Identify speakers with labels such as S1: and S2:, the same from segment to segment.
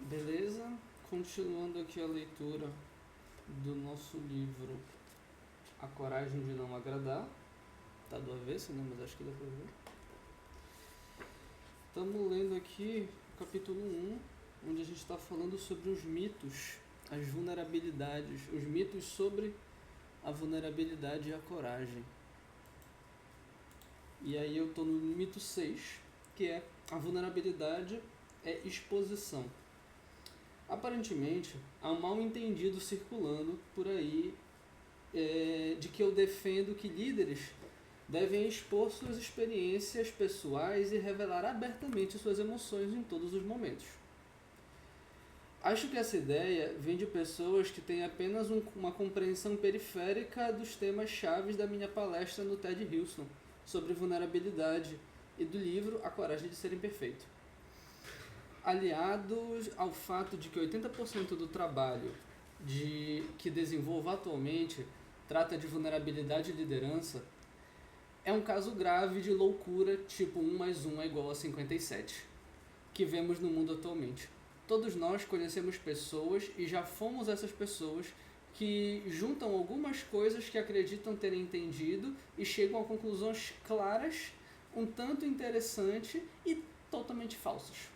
S1: Beleza? Continuando aqui a leitura do nosso livro A Coragem de Não Agradar. Tá do avesso, né? Mas acho que dá pra ver. Estamos lendo aqui o capítulo 1, onde a gente está falando sobre os mitos, as vulnerabilidades, os mitos sobre a vulnerabilidade e a coragem. E aí eu estou no mito 6, que é a vulnerabilidade é exposição. Aparentemente, há um mal-entendido circulando por aí de que eu defendo que líderes devem expor suas experiências pessoais e revelar abertamente suas emoções em todos os momentos. Acho que essa ideia vem de pessoas que têm apenas uma compreensão periférica dos temas chaves da minha palestra no TED Houston sobre vulnerabilidade e do livro A Coragem de Ser Imperfeito. Aliados ao fato de que 80% do trabalho que desenvolvo atualmente trata de vulnerabilidade e liderança, é um caso grave de loucura tipo 1 mais 1 é igual a 57, que vemos no mundo atualmente. Todos nós conhecemos pessoas e já fomos essas pessoas que juntam algumas coisas que acreditam terem entendido e chegam a conclusões claras, um tanto interessantes e totalmente falsas.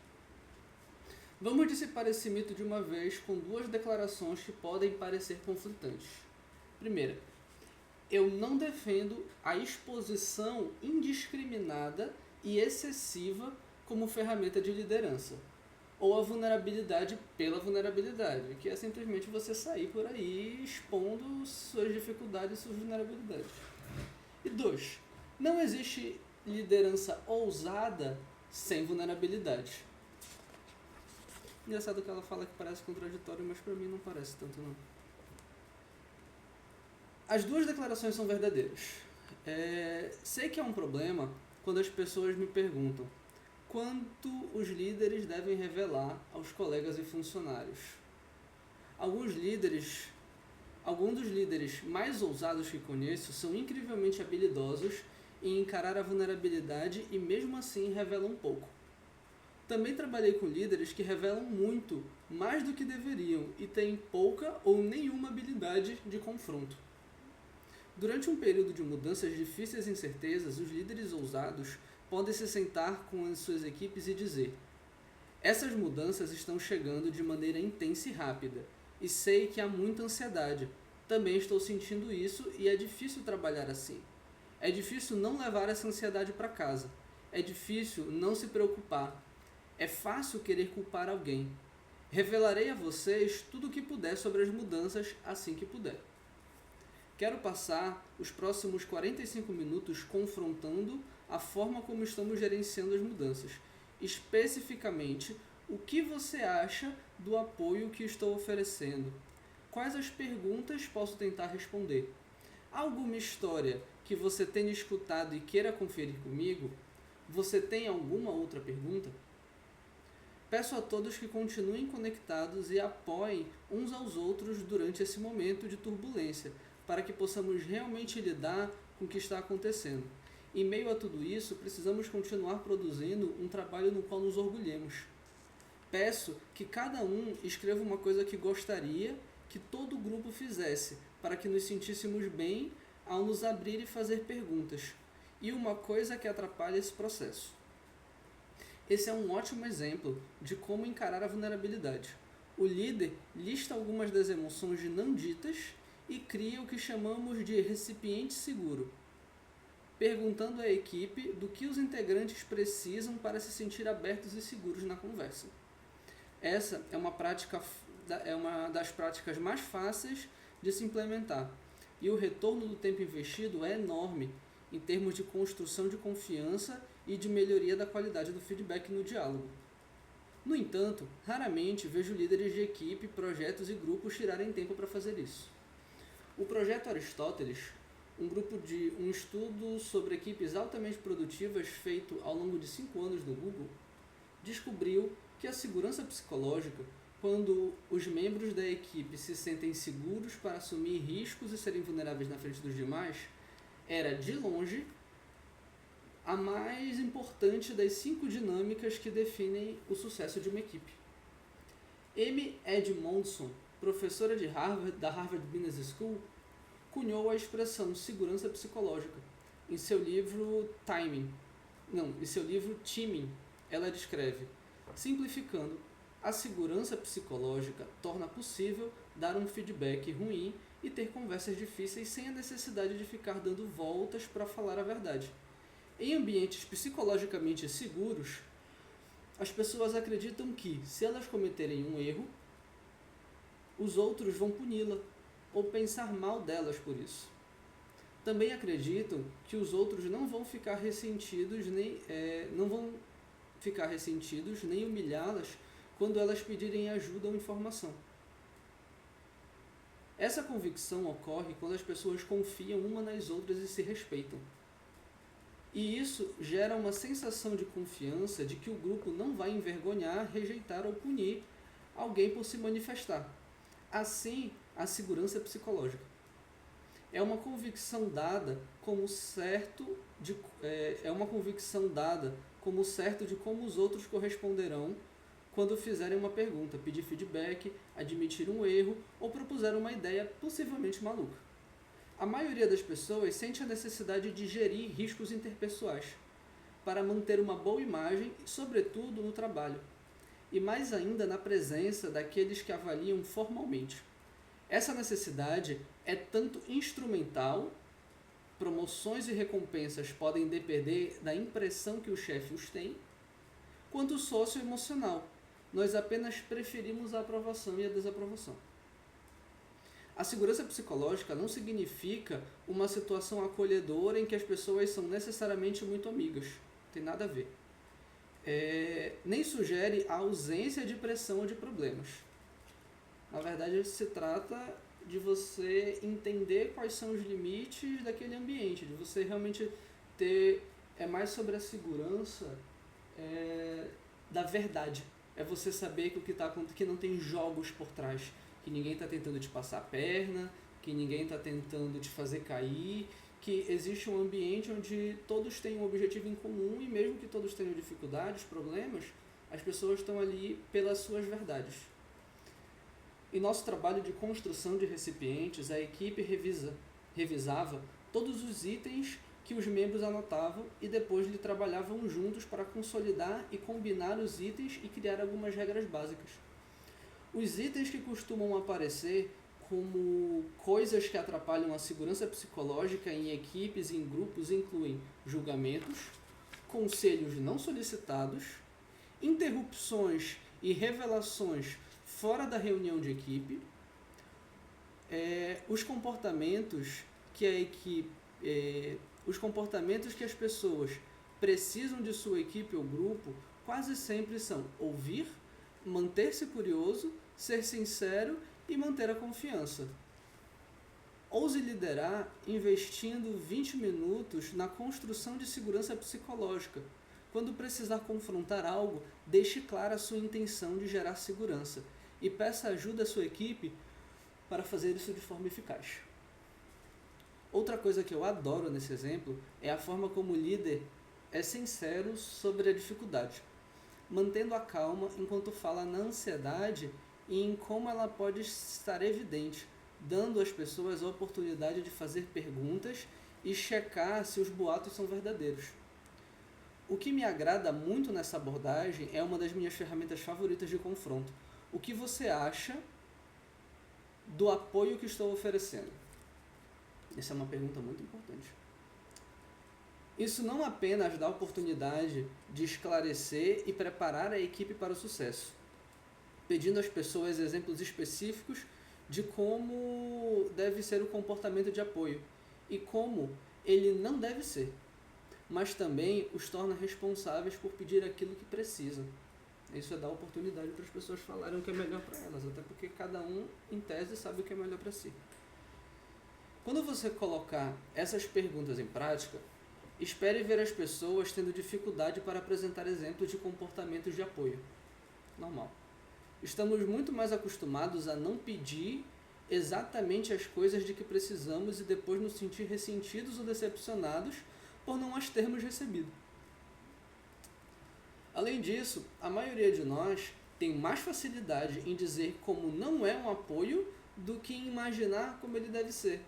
S1: Vamos dissipar esse mito de uma vez com duas declarações que podem parecer conflitantes. Primeira, eu não defendo a exposição indiscriminada e excessiva como ferramenta de liderança, ou a vulnerabilidade pela vulnerabilidade, que é simplesmente você sair por aí expondo suas dificuldades e suas vulnerabilidades. E dois, não existe liderança ousada sem vulnerabilidade. Engraçado que ela fala que parece contraditório, mas pra mim não parece tanto não. As duas declarações são verdadeiras. Sei que é um problema quando as pessoas me perguntam quanto os líderes devem revelar aos colegas e funcionários. Alguns dos líderes mais ousados que conheço são incrivelmente habilidosos em encarar a vulnerabilidade e mesmo assim revelam pouco. Também trabalhei com líderes que revelam muito, mais do que deveriam, e têm pouca ou nenhuma habilidade de confronto. Durante um período de mudanças difíceis e incertezas, os líderes ousados podem se sentar com as suas equipes e dizer: essas mudanças estão chegando de maneira intensa e rápida, e sei que há muita ansiedade. Também estou sentindo isso e é difícil trabalhar assim. É difícil não levar essa ansiedade para casa. É difícil não se preocupar. É fácil querer culpar alguém. Revelarei a vocês tudo o que puder sobre as mudanças assim que puder. Quero passar os próximos 45 minutos confrontando a forma como estamos gerenciando as mudanças. Especificamente, o que você acha do apoio que estou oferecendo? Quais as perguntas posso tentar responder? Há alguma história que você tenha escutado e queira conferir comigo? Você tem alguma outra pergunta? Peço a todos que continuem conectados e apoiem uns aos outros durante esse momento de turbulência, para que possamos realmente lidar com o que está acontecendo. Em meio a tudo isso, precisamos continuar produzindo um trabalho no qual nos orgulhemos. Peço que cada um escreva uma coisa que gostaria que todo o grupo fizesse, para que nos sentíssemos bem ao nos abrir e fazer perguntas, e uma coisa que atrapalha esse processo. Esse é um ótimo exemplo de como encarar a vulnerabilidade. O líder lista algumas das emoções não ditas e cria o que chamamos de recipiente seguro, perguntando à equipe do que os integrantes precisam para se sentir abertos e seguros na conversa. Essa é uma das práticas mais fáceis de se implementar, e o retorno do tempo investido é enorme em termos de construção de confiança e de melhoria da qualidade do feedback no diálogo. No entanto, raramente vejo líderes de equipe, projetos e grupos tirarem tempo para fazer isso. O projeto Aristóteles, um estudo sobre equipes altamente produtivas feito ao longo de 5 anos no Google, descobriu que a segurança psicológica, quando os membros da equipe se sentem seguros para assumir riscos e serem vulneráveis na frente dos demais, era, de longe, a mais importante das 5 dinâmicas que definem o sucesso de uma equipe. M. Edmondson, professora de Harvard, da Harvard Business School, cunhou a expressão segurança psicológica em seu livro Teaming. Ela descreve: simplificando, a segurança psicológica torna possível dar um feedback ruim e ter conversas difíceis sem a necessidade de ficar dando voltas para falar a verdade. Em ambientes psicologicamente seguros, as pessoas acreditam que, se elas cometerem um erro, os outros vão puni-la ou pensar mal delas por isso. Também acreditam que os outros não vão ficar ressentidos nem humilhá-las quando elas pedirem ajuda ou informação. Essa convicção ocorre quando as pessoas confiam uma nas outras e se respeitam. E isso gera uma sensação de confiança de que o grupo não vai envergonhar, rejeitar ou punir alguém por se manifestar. Assim, a segurança psicológica é uma convicção dada como certo de como os outros corresponderão quando fizerem uma pergunta, pedir feedback, admitir um erro ou propuser uma ideia possivelmente maluca. A maioria das pessoas sente a necessidade de gerir riscos interpessoais para manter uma boa imagem, sobretudo no trabalho, e mais ainda na presença daqueles que avaliam formalmente. Essa necessidade é tanto instrumental, promoções e recompensas podem depender da impressão que o chefe os tem, quanto socioemocional. Nós apenas preferimos a aprovação e a desaprovação. A segurança psicológica não significa uma situação acolhedora em que as pessoas são necessariamente muito amigas. Não tem nada a ver. Nem sugere a ausência de pressão ou de problemas. Na verdade, se trata de você entender quais são os limites daquele ambiente, de você realmente ter... É mais sobre a segurança da verdade. É você saber que não tem jogos por trás, que ninguém está tentando te passar a perna, que ninguém está tentando te fazer cair, que existe um ambiente onde todos têm um objetivo em comum e mesmo que todos tenham dificuldades, problemas, as pessoas estão ali pelas suas verdades. Em nosso trabalho de construção de recipientes, a equipe revisava todos os itens que os membros anotavam e depois lhe trabalhavam juntos para consolidar e combinar os itens e criar algumas regras básicas. Os itens que costumam aparecer como coisas que atrapalham a segurança psicológica em equipes e em grupos incluem julgamentos, conselhos não solicitados, interrupções e revelações fora da reunião de equipe, os comportamentos que as pessoas precisam de sua equipe ou grupo quase sempre são ouvir, manter-se curioso, ser sincero e manter a confiança. Ouse liderar investindo 20 minutos na construção de segurança psicológica. Quando precisar confrontar algo, deixe clara a sua intenção de gerar segurança e peça ajuda à sua equipe para fazer isso de forma eficaz. Outra coisa que eu adoro nesse exemplo é a forma como o líder é sincero sobre a dificuldade, mantendo a calma enquanto fala na ansiedade e em como ela pode estar evidente, dando às pessoas a oportunidade de fazer perguntas e checar se os boatos são verdadeiros. O que me agrada muito nessa abordagem é uma das minhas ferramentas favoritas de confronto. O que você acha do apoio que estou oferecendo? Essa é uma pergunta muito importante. Isso não apenas dá a oportunidade de esclarecer e preparar a equipe para o sucesso, pedindo às pessoas exemplos específicos de como deve ser o comportamento de apoio e como ele não deve ser, mas também os torna responsáveis por pedir aquilo que precisam. Isso é dar oportunidade para as pessoas falarem o que é melhor para elas, até porque cada um, em tese, sabe o que é melhor para si. Quando você colocar essas perguntas em prática, espere ver as pessoas tendo dificuldade para apresentar exemplos de comportamentos de apoio. Normal. Estamos muito mais acostumados a não pedir exatamente as coisas de que precisamos e depois nos sentir ressentidos ou decepcionados por não as termos recebido. Além disso, a maioria de nós Tenho mais facilidade em dizer como não é um apoio do que em imaginar como ele deve ser.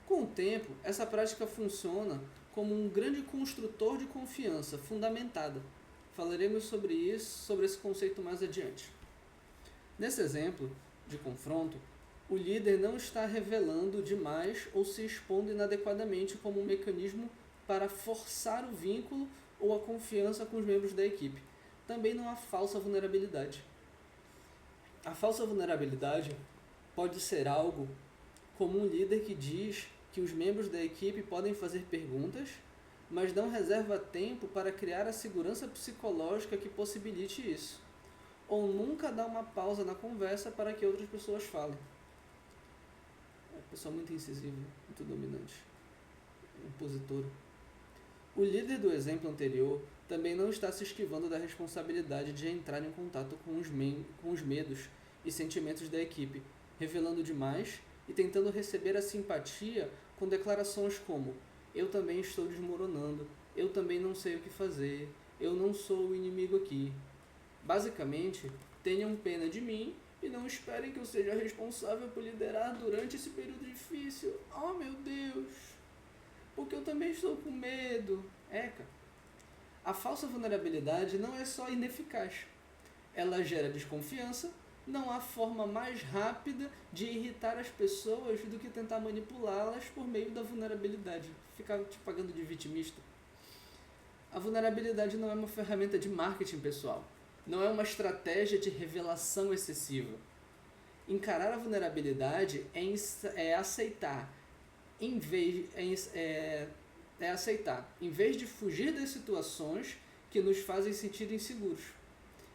S1: Com o tempo, essa prática funciona como um grande construtor de confiança fundamentada. Falaremos sobre isso, sobre esse conceito mais adiante. Nesse exemplo de confronto, o líder não está revelando demais ou se expondo inadequadamente como um mecanismo para forçar o vínculo ou a confiança com os membros da equipe. Também não há falsa vulnerabilidade. A falsa vulnerabilidade pode ser algo como um líder que diz que os membros da equipe podem fazer perguntas, mas não reserva tempo para criar a segurança psicológica que possibilite isso, ou nunca dá uma pausa na conversa para que outras pessoas falem. É uma pessoa muito incisiva, muito dominante, impositora. O líder do exemplo anterior também não está se esquivando da responsabilidade de entrar em contato com os medos e sentimentos da equipe, revelando demais e tentando receber a simpatia com declarações como: eu também estou desmoronando, eu também não sei o que fazer, eu não sou o inimigo aqui. Basicamente, tenham pena de mim e não esperem que eu seja responsável por liderar durante esse período difícil. Oh meu Deus! Porque eu também estou com medo. A falsa vulnerabilidade não é só ineficaz. Ela gera desconfiança. Não há forma mais rápida de irritar as pessoas do que tentar manipulá-las por meio da vulnerabilidade. Ficar te pagando de vitimista. A vulnerabilidade não é uma ferramenta de marketing pessoal. Não é uma estratégia de revelação excessiva. Encarar a vulnerabilidade é aceitar. Em vez de fugir das situações que nos fazem sentir inseguros,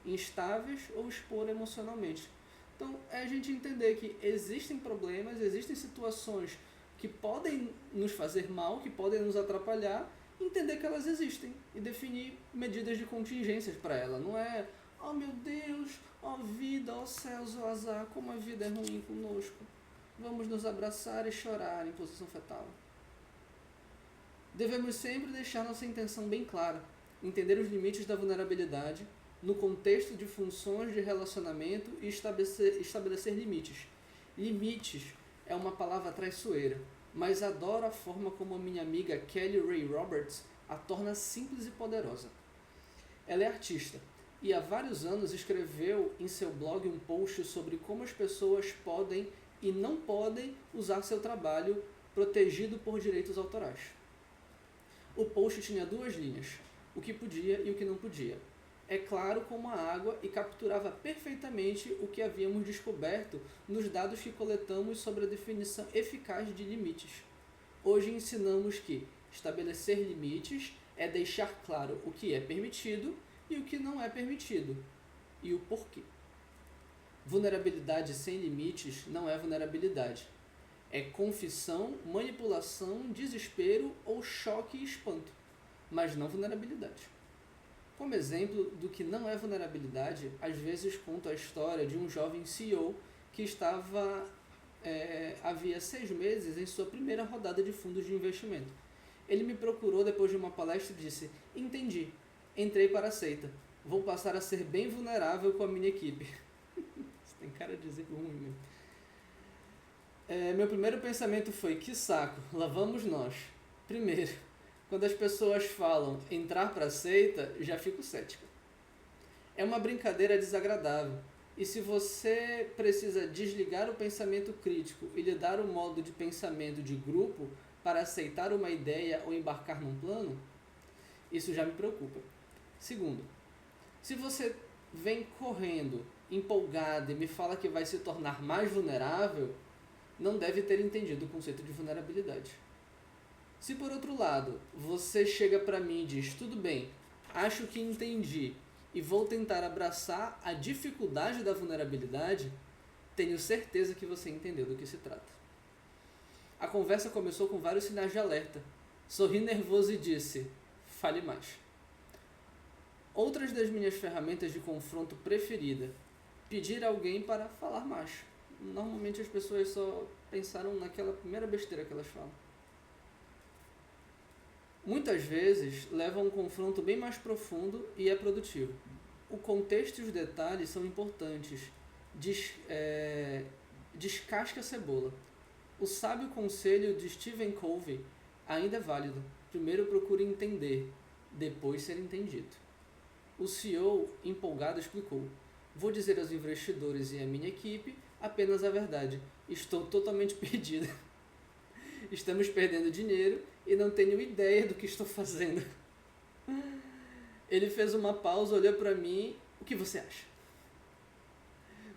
S1: instáveis ou expor emocionalmente. Então, é a gente entender que existem problemas, existem situações que podem nos fazer mal, que podem nos atrapalhar, entender que elas existem e definir medidas de contingências para ela. Não é, oh meu Deus, ó vida, ó céus, ó azar, como a vida é ruim conosco. Vamos nos abraçar e chorar em posição fetal. Devemos sempre deixar nossa intenção bem clara, entender os limites da vulnerabilidade, no contexto de funções de relacionamento e estabelecer limites. Limites é uma palavra traiçoeira, mas adoro a forma como a minha amiga Kelly Ray Roberts a torna simples e poderosa. Ela é artista e há vários anos escreveu em seu blog um post sobre como as pessoas podem e não podem usar seu trabalho protegido por direitos autorais. O post tinha 2 linhas, o que podia e o que não podia. É claro como a água e capturava perfeitamente o que havíamos descoberto nos dados que coletamos sobre a definição eficaz de limites. Hoje ensinamos que estabelecer limites é deixar claro o que é permitido e o que não é permitido, e o porquê. Vulnerabilidade sem limites não é vulnerabilidade. É confissão, manipulação, desespero ou choque e espanto, mas não vulnerabilidade. Como exemplo do que não é vulnerabilidade, às vezes conto a história de um jovem CEO que havia 6 meses em sua primeira rodada de fundos de investimento. Ele me procurou depois de uma palestra e disse: entendi, entrei para a seita, vou passar a ser bem vulnerável com a minha equipe. Você tem cara de dizer ruim mesmo. Meu primeiro pensamento foi: que saco, lá vamos nós. Primeiro, quando as pessoas falam entrar para a seita, já fico cética. É uma brincadeira desagradável. E se você precisa desligar o pensamento crítico e lhe dar um modo de pensamento de grupo para aceitar uma ideia ou embarcar num plano, isso já me preocupa. Segundo, se você vem correndo, empolgado e me fala que vai se tornar mais vulnerável, não deve ter entendido o conceito de vulnerabilidade. Se por outro lado, você chega para mim e diz: tudo bem, acho que entendi e vou tentar abraçar a dificuldade da vulnerabilidade, tenho certeza que você entendeu do que se trata. A conversa começou com vários sinais de alerta. Sorri nervoso e disse: fale mais. Outras das minhas ferramentas de confronto preferida: pedir alguém para falar mais. Normalmente as pessoas só pensaram naquela primeira besteira que elas falam. Muitas vezes leva a um confronto bem mais profundo e é produtivo. o contexto e os detalhes são importantes. Descasque a cebola. O sábio conselho de Stephen Covey ainda é válido. Primeiro procure entender, depois ser entendido. O CEO, empolgado, explicou: vou dizer aos investidores e à minha equipe apenas a verdade. Estou totalmente perdido. Estamos perdendo dinheiro e não tenho ideia do que estou fazendo. Ele fez uma pausa, olhou para mim. O que você acha?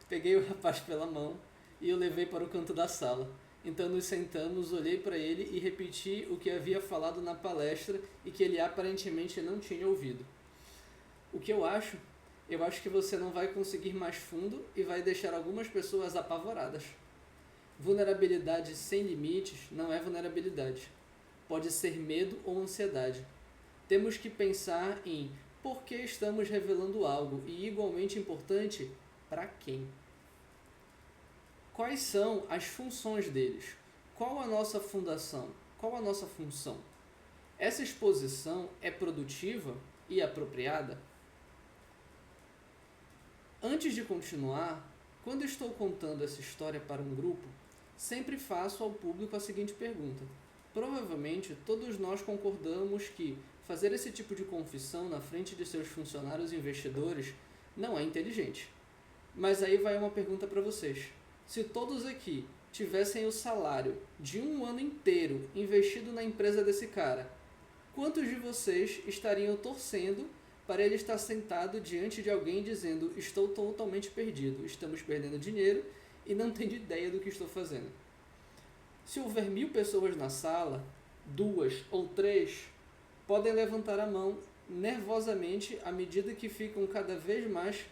S1: Peguei o rapaz pela mão e o levei para o canto da sala. Então nos sentamos, olhei para ele e repeti o que havia falado na palestra e que ele aparentemente não tinha ouvido. O que eu acho? Eu acho que você não vai conseguir mais fundo e vai deixar algumas pessoas apavoradas. Vulnerabilidade sem limites não é vulnerabilidade. Pode ser medo ou ansiedade. Temos que pensar em por que estamos revelando algo e, igualmente importante, para quem. Quais são as funções deles? Qual a nossa fundação? Qual a nossa função? Essa exposição é produtiva e apropriada? Antes de continuar, quando estou contando essa história para um grupo, sempre faço ao público a seguinte pergunta. Provavelmente todos nós concordamos que fazer esse tipo de confissão na frente de seus funcionários e investidores não é inteligente. Mas aí vai uma pergunta para vocês. Se todos aqui tivessem o salário de um ano inteiro investido na empresa desse cara, quantos de vocês estariam torcendo para ele estar sentado diante de alguém dizendo: estou totalmente perdido, estamos perdendo dinheiro e não tenho ideia do que estou fazendo? Se houver 1000 pessoas na sala, 2 ou 3 podem levantar a mão nervosamente à medida que ficam cada vez mais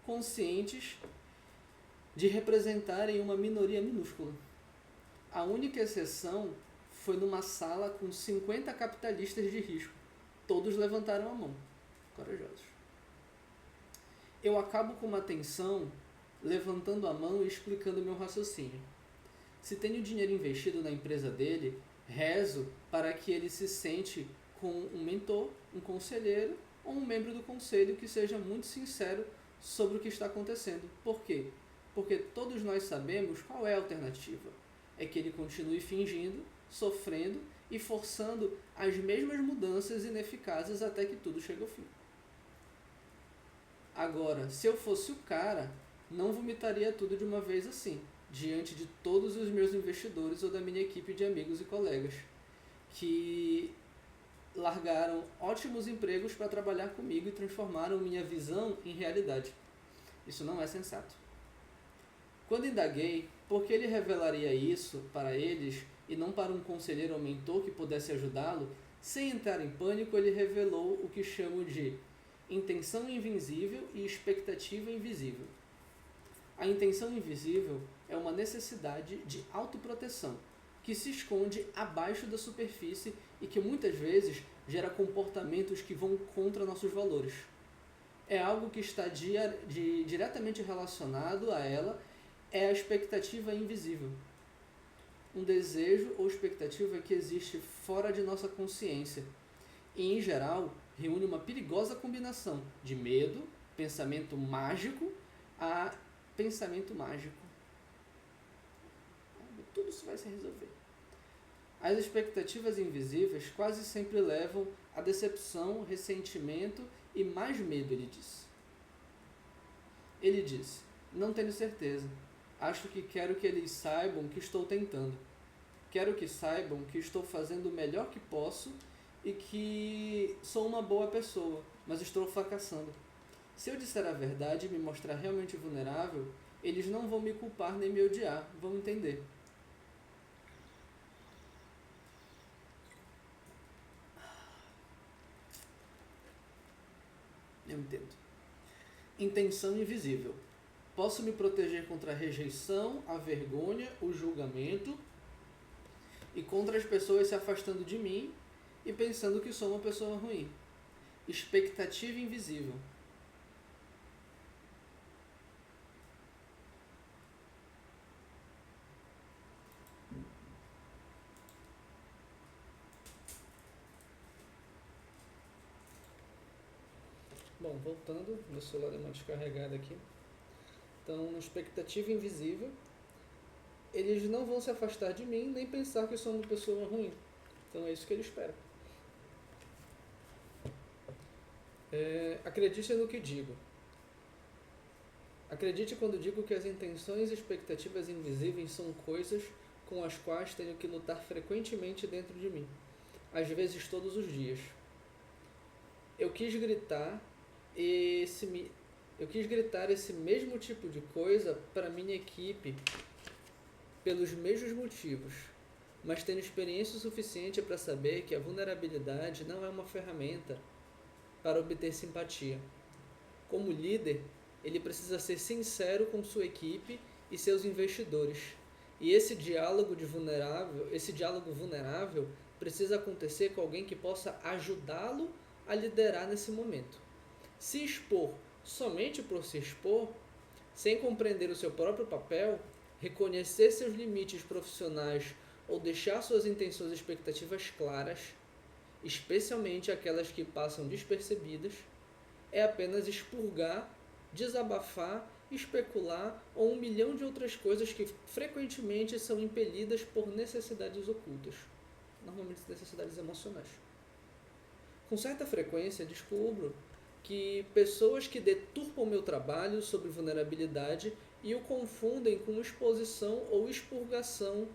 S1: conscientes de representarem uma minoria minúscula. A única exceção foi numa sala com 50 capitalistas de risco. Todos levantaram a mão. Corajosos. Eu acabo com uma tensão levantando a mão e explicando meu raciocínio. Se tenho dinheiro investido na empresa dele, rezo para que ele se sente com um mentor, um conselheiro ou um membro do conselho que seja muito sincero sobre o que está acontecendo. Por quê? Porque todos nós sabemos qual é a alternativa. É que ele continue fingindo, sofrendo e forçando as mesmas mudanças ineficazes até que tudo chegue ao fim. Agora, se eu fosse o cara, não vomitaria tudo de uma vez assim, diante de todos os meus investidores ou da minha equipe de amigos e colegas, que largaram ótimos empregos para trabalhar comigo e transformaram minha visão em realidade. Isso não é sensato. Quando indaguei por que ele revelaria isso para eles e não para um conselheiro ou mentor que pudesse ajudá-lo, sem entrar em pânico, ele revelou o que chamo de intenção invisível e expectativa invisível. A intenção invisível é uma necessidade de autoproteção, que se esconde abaixo da superfície e que muitas vezes gera comportamentos que vão contra nossos valores. É algo que está diretamente relacionado a ela, é a expectativa invisível. Um desejo ou expectativa que existe fora de nossa consciência e, em geral, reúne uma perigosa combinação de medo, pensamento mágico, a pensamento mágico. Tudo isso vai se resolver. As expectativas invisíveis quase sempre levam a decepção, ressentimento e mais medo, ele disse. Ele disse: não tenho certeza. Acho que quero que eles saibam que estou tentando. Quero que saibam que estou fazendo o melhor que posso e que sou uma boa pessoa, mas estou fracassando. Se eu disser a verdade e me mostrar realmente vulnerável, eles não vão me culpar nem me odiar, vão entender. Eu entendo. Intenção invisível. Posso me proteger contra a rejeição, a vergonha, o julgamento e contra as pessoas se afastando de mim e pensando que sou uma pessoa ruim. Expectativa invisível. Bom, voltando, meu celular deu uma descarregada aqui. Então, na expectativa invisível, eles não vão se afastar de mim nem pensar que eu sou uma pessoa ruim. Então é isso que ele espera. Acredite no que digo. Acredite quando digo que as intenções e expectativas invisíveis são coisas com as quais tenho que lutar frequentemente dentro de mim, às vezes todos os dias. Eu quis gritar esse mesmo tipo de coisa para minha equipe pelos mesmos motivos, mas tenho experiência suficiente para saber que a vulnerabilidade não é uma ferramenta para obter simpatia. Como líder, ele precisa ser sincero com sua equipe e seus investidores. E esse diálogo vulnerável precisa acontecer com alguém que possa ajudá-lo a liderar nesse momento. Se expor somente por se expor, sem compreender o seu próprio papel, reconhecer seus limites profissionais ou deixar suas intenções e expectativas claras, especialmente aquelas que passam despercebidas, é apenas expurgar, desabafar, especular ou 1 milhão de outras coisas que frequentemente são impelidas por necessidades ocultas, normalmente necessidades emocionais. Com certa frequência descubro que pessoas que deturpam meu trabalho sobre vulnerabilidade e o confundem com exposição ou expurgação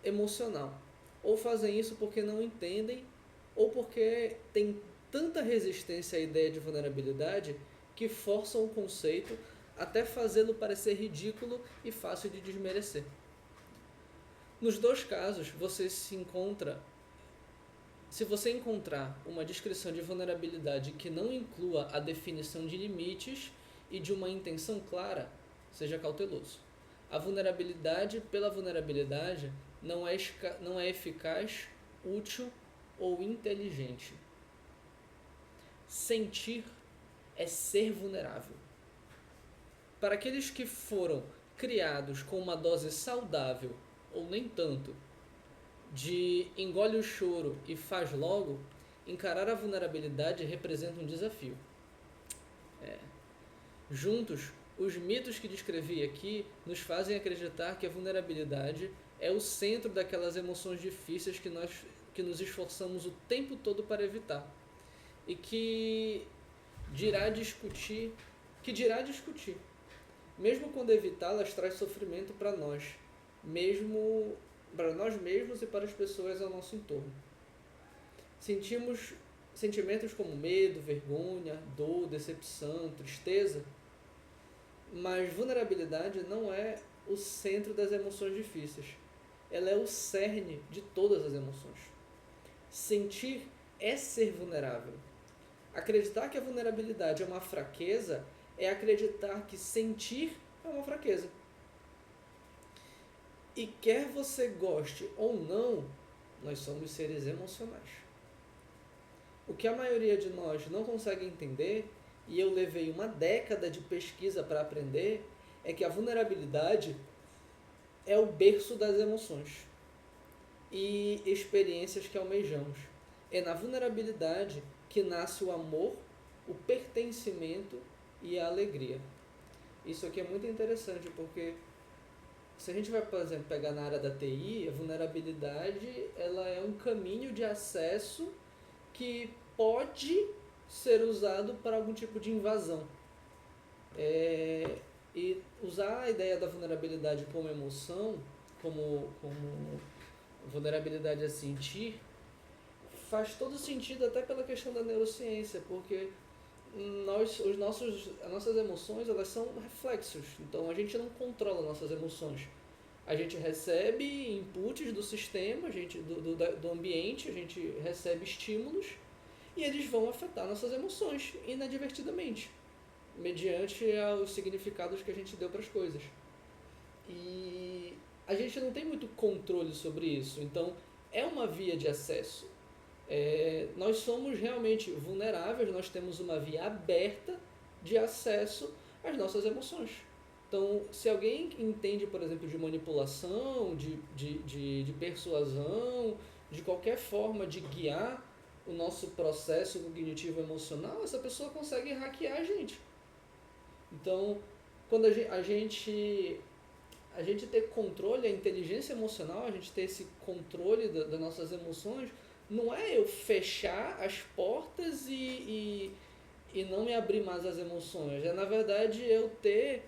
S1: emocional. Ou fazem isso porque não entendem, ou porque têm tanta resistência à ideia de vulnerabilidade que forçam o conceito até fazê-lo parecer ridículo e fácil de desmerecer. Nos dois casos, se você encontrar uma descrição de vulnerabilidade que não inclua a definição de limites e de uma intenção clara, seja cauteloso. A vulnerabilidade pela vulnerabilidade não é eficaz, útil ou inteligente. Sentir é ser vulnerável. Para aqueles que foram criados com uma dose saudável, ou nem tanto, de engole o choro e faz logo, encarar a vulnerabilidade representa um desafio. Juntos, os mitos que descrevi aqui nos fazem acreditar que a vulnerabilidade é o centro daquelas emoções difíceis que nos esforçamos o tempo todo para evitar. E que dirá discutir, mesmo quando evitá-las traz sofrimento para nós mesmos e para as pessoas ao nosso entorno. Sentimos sentimentos como medo, vergonha, dor, decepção, tristeza, mas vulnerabilidade não é o centro das emoções difíceis. Ela é o cerne de todas as emoções. Sentir é ser vulnerável. Acreditar que a vulnerabilidade é uma fraqueza é acreditar que sentir é uma fraqueza. E quer você goste ou não, nós somos seres emocionais. O que a maioria de nós não consegue entender, e eu levei 1 década de pesquisa para aprender, é que a vulnerabilidade é o berço das emoções e experiências que almejamos. É na vulnerabilidade que nasce o amor, o pertencimento e a alegria. Isso aqui é muito interessante porque se a gente vai, por exemplo, pegar na área da TI, a vulnerabilidade ela é um caminho de acesso que pode ser usado para algum tipo de invasão. E usar a ideia da vulnerabilidade como emoção, como vulnerabilidade a sentir, faz todo sentido até pela questão da neurociência, porque as nossas emoções elas são reflexos, então a gente não controla nossas emoções. A gente recebe inputs do sistema, do ambiente, a gente recebe estímulos e eles vão afetar nossas emoções inadvertidamente, mediante os significados que a gente deu para as coisas. E a gente não tem muito controle sobre isso, então é uma via de acesso. Nós somos realmente vulneráveis, nós temos uma via aberta de acesso às nossas emoções. Então, se alguém entende, por exemplo, de manipulação, de persuasão, de qualquer forma de guiar o nosso processo cognitivo emocional, essa pessoa consegue hackear a gente. Então, quando a gente ter controle, a inteligência emocional, a gente ter esse controle das nossas emoções, não é eu fechar as portas e não me abrir mais às emoções. É, na verdade, eu ter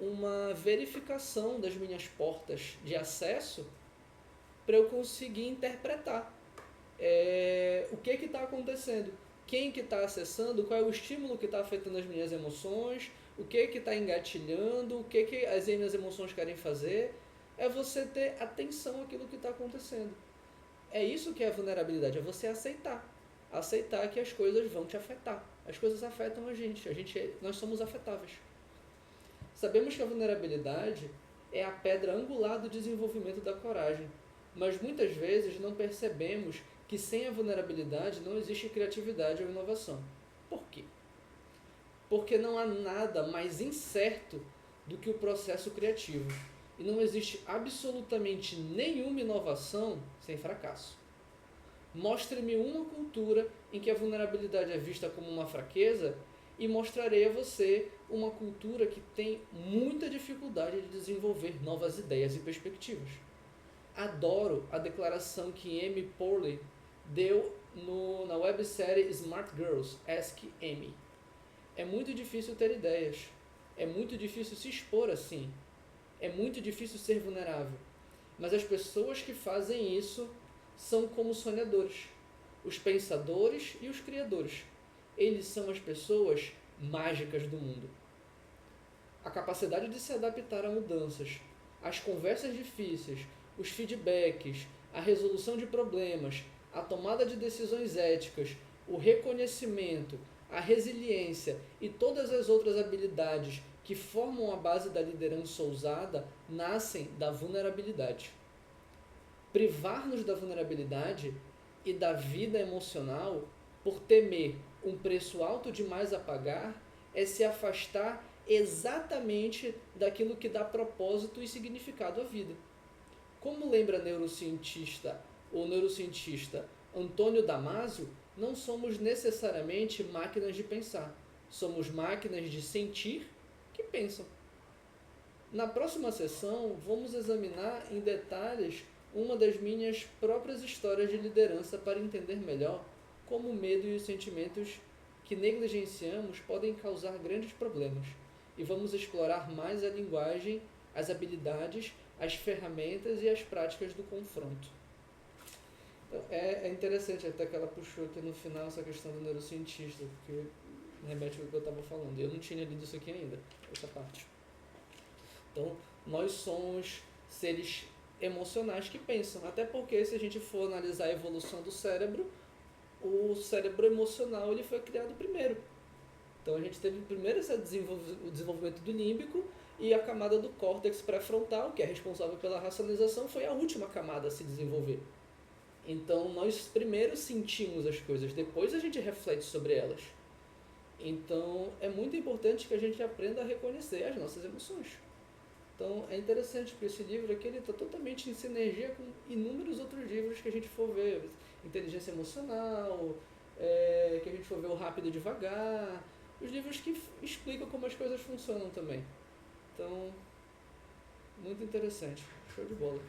S1: uma verificação das minhas portas de acesso para eu conseguir interpretar o que está acontecendo, quem que está acessando, qual é o estímulo que está afetando as minhas emoções, o que está engatilhando, o que as minhas emoções querem fazer. É você ter atenção àquilo que está acontecendo. É isso que é a vulnerabilidade, é você aceitar. Aceitar que as coisas vão te afetar. As coisas afetam a gente, nós somos afetáveis. Sabemos que a vulnerabilidade é a pedra angular do desenvolvimento da coragem, mas muitas vezes não percebemos que sem a vulnerabilidade não existe criatividade ou inovação. Por quê? Porque não há nada mais incerto do que o processo criativo. E não existe absolutamente nenhuma inovação sem fracasso. Mostre-me uma cultura em que a vulnerabilidade é vista como uma fraqueza e mostrarei a você uma cultura que tem muita dificuldade de desenvolver novas ideias e perspectivas. Adoro a declaração que Amy Poehler deu na websérie Smart Girls, Ask Amy. É muito difícil ter ideias. É muito difícil se expor assim. É muito difícil ser vulnerável. Mas as pessoas que fazem isso são como sonhadores. Os pensadores e os criadores. Eles são as pessoas mágicas do mundo. A capacidade de se adaptar a mudanças, as conversas difíceis, os feedbacks, a resolução de problemas, a tomada de decisões éticas, o reconhecimento, a resiliência e todas as outras habilidades que formam a base da liderança ousada nascem da vulnerabilidade. Privar-nos da vulnerabilidade e da vida emocional por temer um preço alto demais a pagar é se afastar exatamente daquilo que dá propósito e significado à vida. Como lembra o neurocientista Antônio Damasio, não somos necessariamente máquinas de pensar, somos máquinas de sentir que pensam. Na próxima sessão, vamos examinar em detalhes uma das minhas próprias histórias de liderança para entender melhor como o medo e os sentimentos que negligenciamos podem causar grandes problemas. E vamos explorar mais a linguagem, as habilidades, as ferramentas e as práticas do confronto. Então, é interessante até que ela puxou aqui no final essa questão do neurocientista, porque remete ao que eu estava falando. Eu não tinha lido isso aqui ainda, essa parte. Então, nós somos seres emocionais que pensam, até porque se a gente for analisar a evolução do cérebro, o cérebro emocional ele foi criado primeiro. Então a gente teve primeiro o desenvolvimento do límbico e a camada do córtex pré-frontal, que é responsável pela racionalização, foi a última camada a se desenvolver. Então nós primeiro sentimos as coisas, depois a gente reflete sobre elas. Então é muito importante que a gente aprenda a reconhecer as nossas emoções. Então é interessante porque esse livro aqui está totalmente em sinergia com inúmeros outros livros que a gente for ver. Inteligência emocional, que a gente for ver o Rápido e Devagar, os livros que explicam como as coisas funcionam também. Então, muito interessante, show de bola.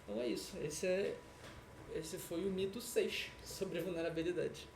S1: Então é isso, esse foi o mito 6 sobre vulnerabilidade.